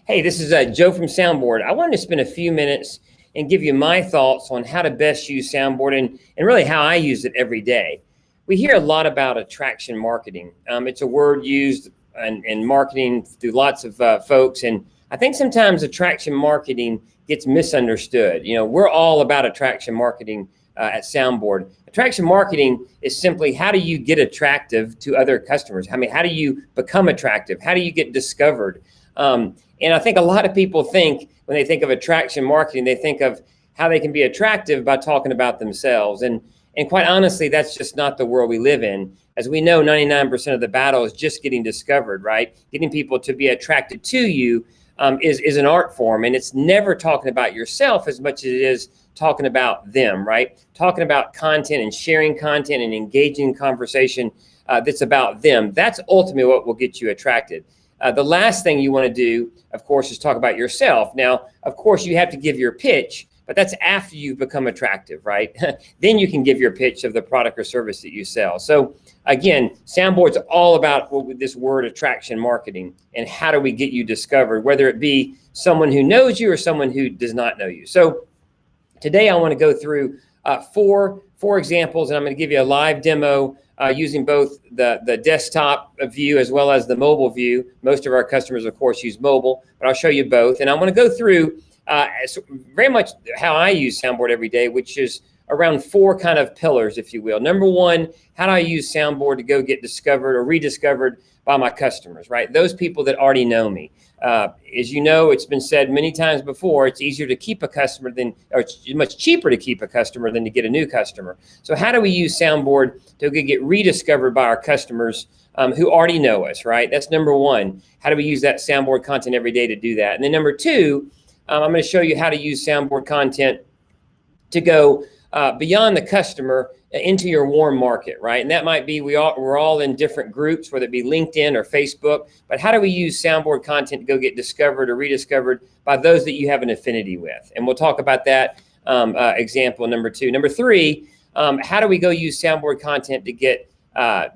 Hey, this is Joe from Soundboard. I wanted to spend a few minutes and give you my thoughts on how to best use Soundboard and really how I use it every day. We hear a lot about attraction marketing. It's a word used in marketing through lots of folks, and I think sometimes attraction marketing gets misunderstood. You know, we're all about attraction marketing at Soundboard. Attraction marketing is simply how do you get attractive to other customers? I mean, how do you become attractive? How do you get discovered? And I think a lot of people think when they think of attraction marketing, they think of how they can be attractive by talking about themselves. And quite honestly, that's just not the world we live in. As we know, 99% of the battle is just getting discovered, right? Getting people to be attracted to you is an art form. And it's never talking about yourself as much as it is talking about them, right? Talking about content and sharing content and engaging in conversation that's about them. That's ultimately what will get you attracted. The last thing you want to do, of course, is talk about yourself. Now, of course, you have to give your pitch, but that's after you've become attractive, right? Then you can give your pitch of the product or service that you sell. So again, Soundboard's all about this word attraction marketing and how do we get you discovered, whether it be someone who knows you or someone who does not know you. So today I want to go through four examples, and I'm going to give you a live demo using both the desktop view as well as the mobile view. Most of our customers, of course, use mobile, but I'll show you both. And I want to go through very much how I use Soundboard every day, which is around four kind of pillars, if you will. Number one, how do I use Soundboard to go get discovered or rediscovered by my customers, right? Those people that already know me. As you know, it's been said many times before, it's easier to keep a customer or it's much cheaper to keep a customer than to get a new customer. So how do we use Soundboard to get rediscovered by our customers who already know us, right? That's number one. How do we use that Soundboard content every day to do that? And then number two, I'm going to show you how to use Soundboard content to go beyond the customer into your warm market, right? And that might be we're all in different groups, whether it be LinkedIn or Facebook, but how do we use Soundboard content to go get discovered or rediscovered by those that you have an affinity with? And we'll talk about that example number two. Number three, how do we go use Soundboard content to get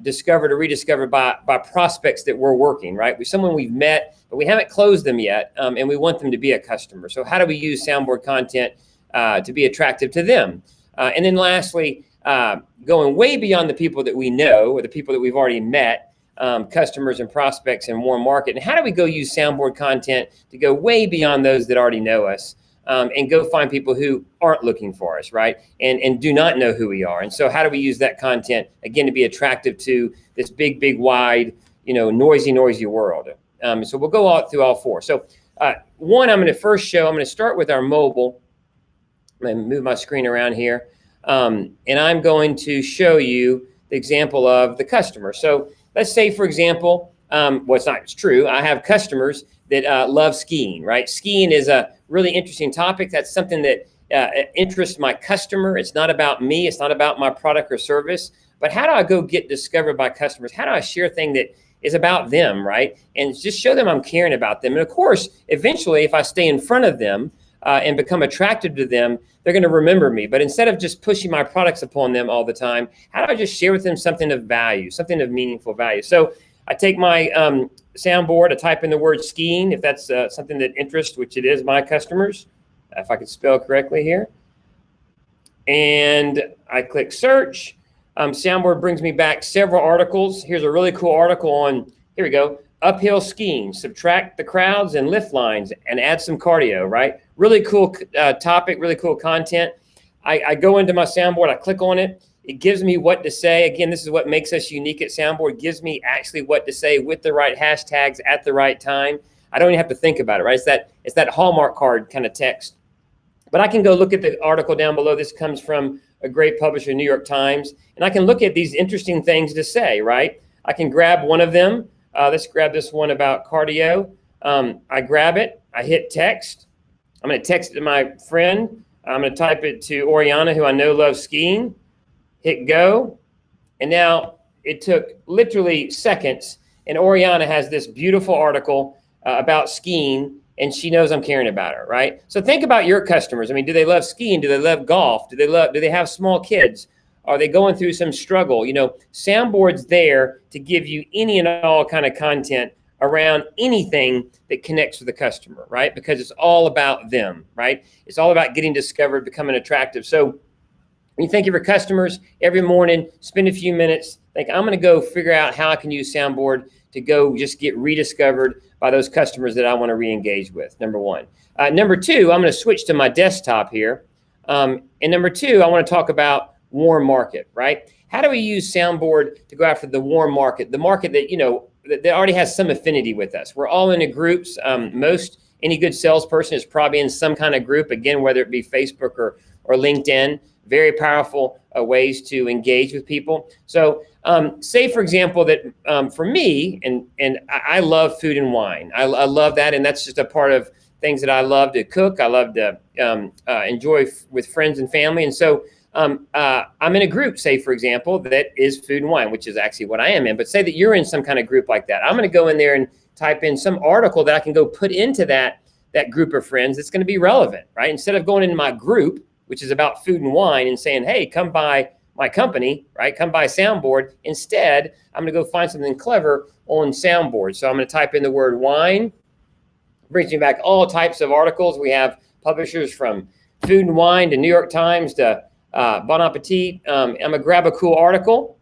discovered or rediscovered by prospects that we're working, right? With someone we've met, but we haven't closed them yet, and we want them to be a customer. So how do we use Soundboard content to be attractive to them? And then lastly, going way beyond the people that we know or the people that we've already met, customers and prospects in warm market. And how do we go use Soundboard content to go way beyond those that already know us and go find people who aren't looking for us, right? And do not know who we are. And so how do we use that content, again, to be attractive to this big, wide, noisy world? So we'll go through all four. So one, I'm going to first show, I'm going to start with our mobile. I'm going to move my screen around here. And I'm going to show you the example of the customer. So let's say, for example, it's true. I have customers that love skiing, right? Skiing is a really interesting topic. That's something that interests my customer. It's not about me. It's not about my product or service. But how do I go get discovered by customers? How do I share a thing that is about them, right? And just show them I'm caring about them. And of course, eventually, if I stay in front of them, and become attracted to them, they're going to remember me. But instead of just pushing my products upon them all the time, how do I just share with them something of value, something of meaningful value? So I take my Soundboard, I type in the word skiing, if that's something that interests, which it is my customers, if I could spell correctly here. And I click search. Soundboard brings me back several articles. Here's a really cool article on, here we go, uphill skiing, subtract the crowds and lift lines and add some cardio, right? Really cool topic, really cool content. I go into my Soundboard, I click on it. It gives me what to say. Again, this is what makes us unique at Soundboard. It gives me actually what to say with the right hashtags at the right time. I don't even have to think about it, right? It's that Hallmark card kind of text. But I can go look at the article down below. This comes from a great publisher, New York Times. And I can look at these interesting things to say, right? I can grab one of them. Let's grab this one about cardio. I grab it. I hit text. I'm going to text it to my friend. I'm going to type it to Oriana, who I know loves skiing. Hit go. And now it took literally seconds. And Oriana has this beautiful article about skiing, and she knows I'm caring about her, right? So think about your customers. I mean, do they love skiing? Do they love golf? Do they have small kids? Are they going through some struggle? Soundboard's there to give you any and all kind of content around anything that connects with the customer, right? Because it's all about them, right? It's all about getting discovered, becoming attractive. So when you think of your customers every morning, spend a few minutes, think, I'm going to go figure out how I can use Soundboard to go just get rediscovered by those customers that I want to re-engage with, number one. Number two, I'm going to switch to my desktop here. And number two, I want to talk about warm market, right? How do we use Soundboard to go after the warm market, the market that, you know, that already has some affinity with us? We're all in groups. Any good salesperson is probably in some kind of group, again, whether it be Facebook or LinkedIn. Very powerful ways to engage with people. So say, for example, that for me, and I love food and wine. I love that, and that's just a part of things that I love to cook. I love to enjoy with friends and family. And so I'm in a group, say, for example, that is food and wine, which is actually what I am in. But say that you're in some kind of group like that. I'm going to go in there and type in some article that I can go put into that group of friends that's going to be relevant, right? Instead of going into my group, which is about food and wine, and saying, hey, come by my company, right? Come by Soundboard. Instead, I'm going to go find something clever on Soundboard. So I'm going to type in the word wine. Brings me back all types of articles. We have publishers from Food and Wine to New York Times to Bon Appetit. I'm going to grab a cool article.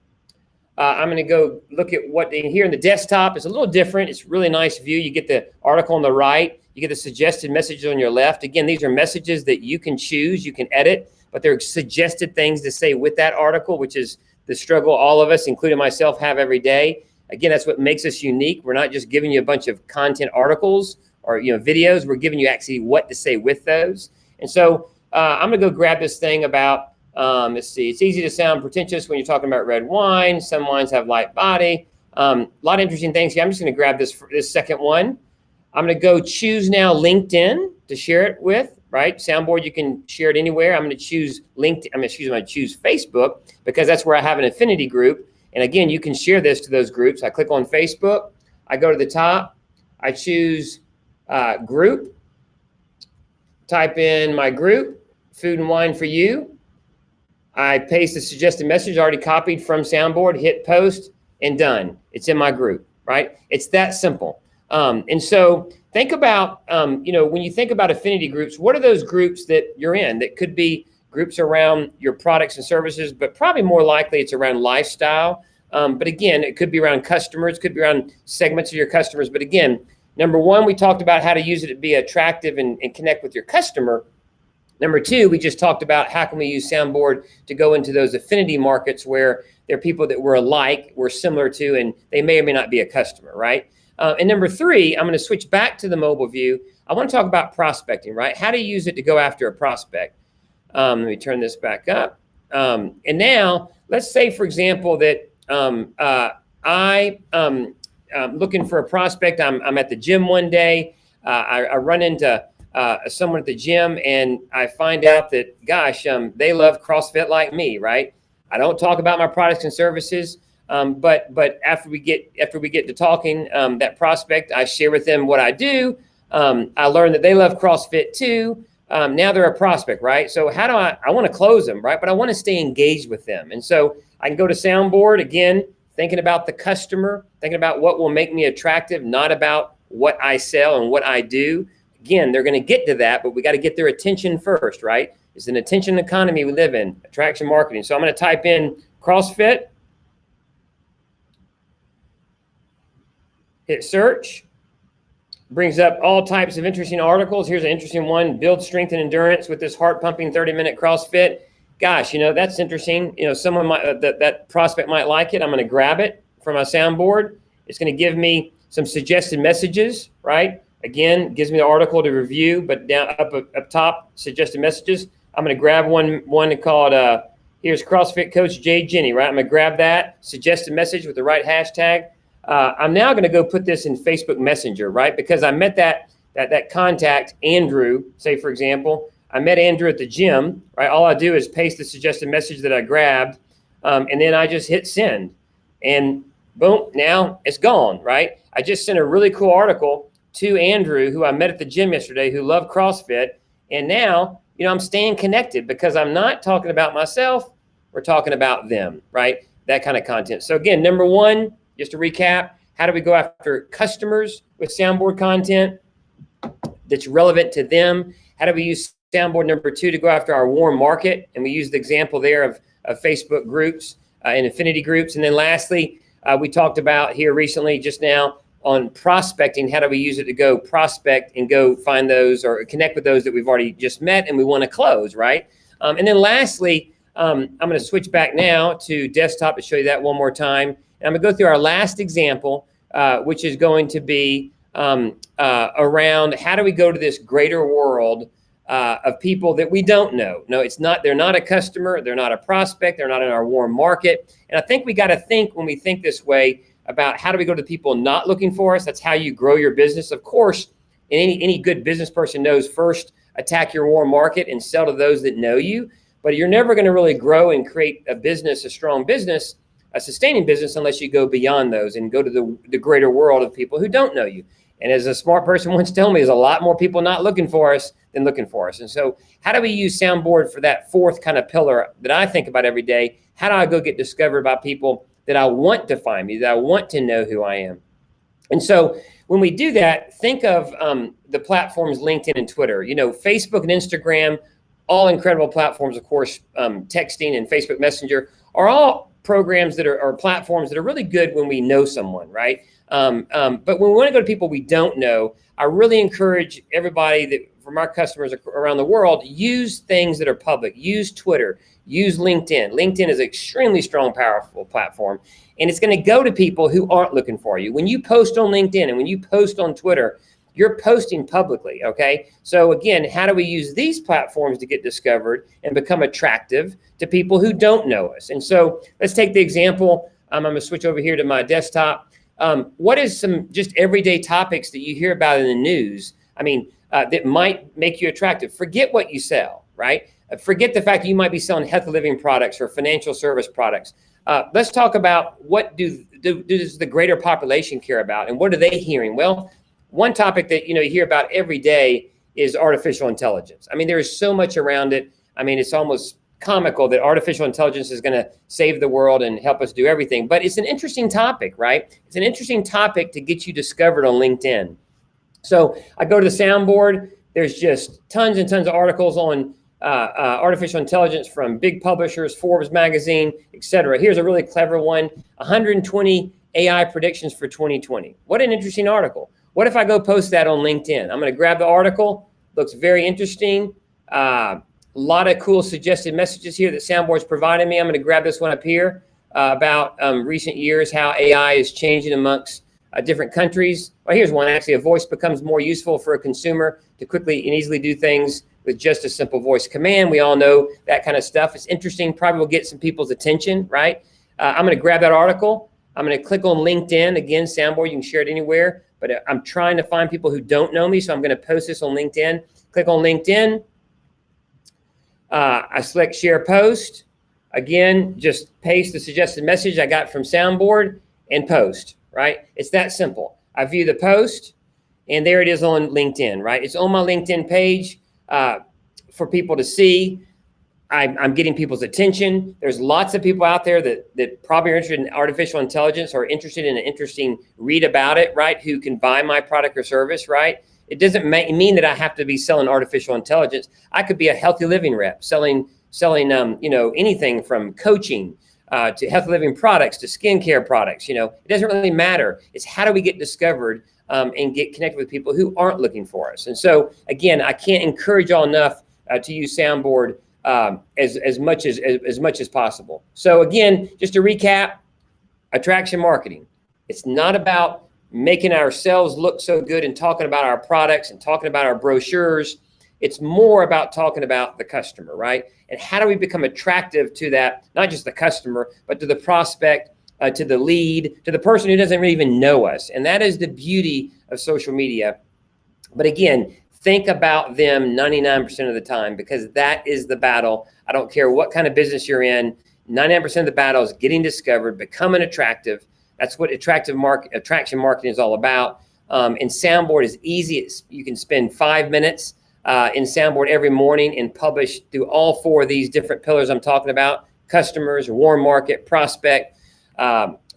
I'm going to go look at what here in the desktop. It's a little different. It's a really nice view. You get the article on the right. You get the suggested messages on your left. Again, these are messages that you can choose, you can edit, but they're suggested things to say with that article, which is the struggle all of us, including myself, have every day. Again, that's what makes us unique. We're not just giving you a bunch of content articles or videos. We're giving you actually what to say with those. And so I'm going to go grab this thing about, let's see, it's easy to sound pretentious when you're talking about red wine. Some wines have light body. A lot of interesting things here. I'm just going to grab this second one. I'm going to go choose now LinkedIn to share it with, right? Soundboard, you can share it anywhere. I'm going to choose LinkedIn. I'm going to choose Facebook because that's where I have an affinity group. And again, you can share this to those groups. I click on Facebook. I go to the top. I choose group. Type in my group, Food and Wine for You. I paste the suggested message already copied from Soundboard, hit post, and done. It's in my group, right? It's that simple. And so think about, when you think about affinity groups, what are those groups that you're in? That could be groups around your products and services, but probably more likely it's around lifestyle. But again, it could be around customers, could be around segments of your customers. But again, number one, we talked about how to use it to be attractive and connect with your customer. Number two, we just talked about how can we use Soundboard to go into those affinity markets where there are people that we're alike, we're similar to, and they may or may not be a customer, right? And number three, I'm going to switch back to the mobile view. I want to talk about prospecting, right? How to use it to go after a prospect. Let me turn this back up. And now let's say, for example, that I'm looking for a prospect. I'm at the gym one day. I run into someone at the gym and I find out that, gosh, they love CrossFit like me, right? I don't talk about my products and services. But after we get to talking, that prospect, I share with them what I do. I learn that they love CrossFit too. Now they're a prospect, right? So how do I want to close them, right? But I want to stay engaged with them. And so I can go to Soundboard again, thinking about the customer, thinking about what will make me attractive, not about what I sell and what I do. Again, they're going to get to that, but we got to get their attention first, right? It's an attention economy we live in, attraction marketing. So I'm going to type in CrossFit. Hit search, brings up all types of interesting articles. Here's an interesting one, build strength and endurance with this heart-pumping 30-minute CrossFit. Gosh, that's interesting. Someone might, that prospect might like it. I'm going to grab it from my Soundboard. It's going to give me some suggested messages, right? Again, gives me the article to review, but down up top, suggested messages. I'm going to grab one called, here's CrossFit Coach Jay Jenny, right? I'm going to grab that suggested message with the right hashtag. I'm now going to go put this in Facebook Messenger, right? Because I met that contact, Andrew, say, for example. I met Andrew at the gym, right? All I do is paste the suggested message that I grabbed, and then I just hit send. And boom, now it's gone, right? I just sent a really cool article to Andrew, who I met at the gym yesterday, who loved CrossFit. And now, I'm staying connected because I'm not talking about myself. We're talking about them, right? That kind of content. So again, number one, just to recap, How do we go after customers with Soundboard content that's relevant to them? How do we use Soundboard number 2 to go after our warm market? And we use the example there of Facebook groups and affinity groups. And then lastly, we talked about here recently just now on prospecting. How do we use it to go prospect and go find those or connect with those that we've already just met and we want to close, right? And then lastly, I'm going to switch back now to desktop to show you that one more time. And I'm going to go through our last example, which is going to be around how do we go to this greater world of people that we don't know. No, it's not, they're not a customer, they're not a prospect, they're not in our warm market. And I think we got to think when we think this way about how do we go to people not looking for us. That's how you grow your business. Of course, and any good business person knows, first attack your warm market and sell to those that know you. But you're never going to really grow and create a business, a strong business, a sustaining business, unless you go beyond those and go to the greater world of people who don't know you. And as a smart person once told me, there's a lot more people not looking for us than looking for us. And so how do we use Soundboard for that fourth kind of pillar that I think about every day? How do I go get discovered by people that I want to find me, that I want to know who I am? And so when we do that, think of the platforms LinkedIn and Twitter. You know, Facebook and Instagram, all incredible platforms, of course. Texting and Facebook Messenger are all programs that are platforms that are really good when we know someone, right? But when we want to go to people we don't know, I really encourage everybody that from our customers around the world, use things that are public. Use Twitter, use LinkedIn. LinkedIn is an extremely strong, powerful platform, and it's going to go to people who aren't looking for you. When you post on LinkedIn and when you post on Twitter, you're posting publicly, okay? So again, how do we use these platforms to get discovered and become attractive to people who don't know us? And so let's take the example. I'm going to switch over here to my desktop. What is some just everyday topics that you hear about in the news? I mean, that might make you attractive. Forget what you sell, right? Forget the fact that you might be selling healthy living products or financial service products. Let's talk about what does the greater population care about, and what are they hearing? Well, one topic that you hear about every day is artificial intelligence. I mean, there is so much around it. I mean, it's almost comical that artificial intelligence is going to save the world and help us do everything. But it's an interesting topic, right? It's an interesting topic to get you discovered on LinkedIn. So I go to the Soundboard. There's just tons and tons of articles on artificial intelligence from big publishers, Forbes magazine, etc. Here's a really clever one: 120 AI predictions for 2020. What an interesting article. What if I go post that on LinkedIn? I'm going to grab the article. Looks very interesting. A lot of cool suggested messages here that Soundboard's provided me. I'm going to grab this one up here about recent years, how AI is changing amongst different countries. Well, here's one. Actually, a voice becomes more useful for a consumer to quickly and easily do things with just a simple voice command. We all know that kind of stuff. It's interesting. Probably will get some people's attention, right? I'm going to grab that article. I'm going to click on LinkedIn. Again, Soundboard, you can share it anywhere. But I'm trying to find people who don't know me, so I'm going to post this on LinkedIn. Click on LinkedIn. I select share post. Again, just paste the suggested message I got from Soundboard and post, right? It's that simple. I view the post, and there it is on LinkedIn, right? It's on my LinkedIn page for people to see. I'm getting people's attention. There's lots of people out there that probably are interested in artificial intelligence or interested in an interesting read about it, right? Who can buy my product or service, right? It doesn't mean that I have to be selling artificial intelligence. I could be a healthy living rep selling anything from coaching to healthy living products to skincare products. It doesn't really matter. It's how do we get discovered and get connected with people who aren't looking for us. And so again, I can't encourage y'all enough to use Soundboard as much as possible. So again, just to recap, attraction marketing. It's not about making ourselves look so good and talking about our products and talking about our brochures. It's more about talking about the customer, right? And how do we become attractive to that, not just the customer, but to the prospect, to the lead, to the person who doesn't really even know us. And that is the beauty of social media. But again, think about them 99% of the time, because that is the battle. I don't care what kind of business you're in. 99% of the battle is getting discovered, becoming attractive. That's what attraction marketing is all about. And Soundboard is easy. You can spend 5 minutes in Soundboard every morning and publish through all 4 of these different pillars I'm talking about: customers, warm market, prospect,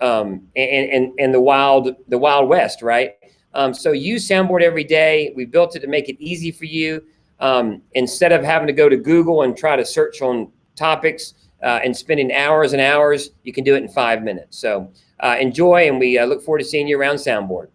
and the Wild West, right? So use Soundboard every day. We built it to make it easy for you. Instead of having to go to Google and try to search on topics and spending hours and hours, you can do it in 5 minutes. So enjoy, and we look forward to seeing you around Soundboard.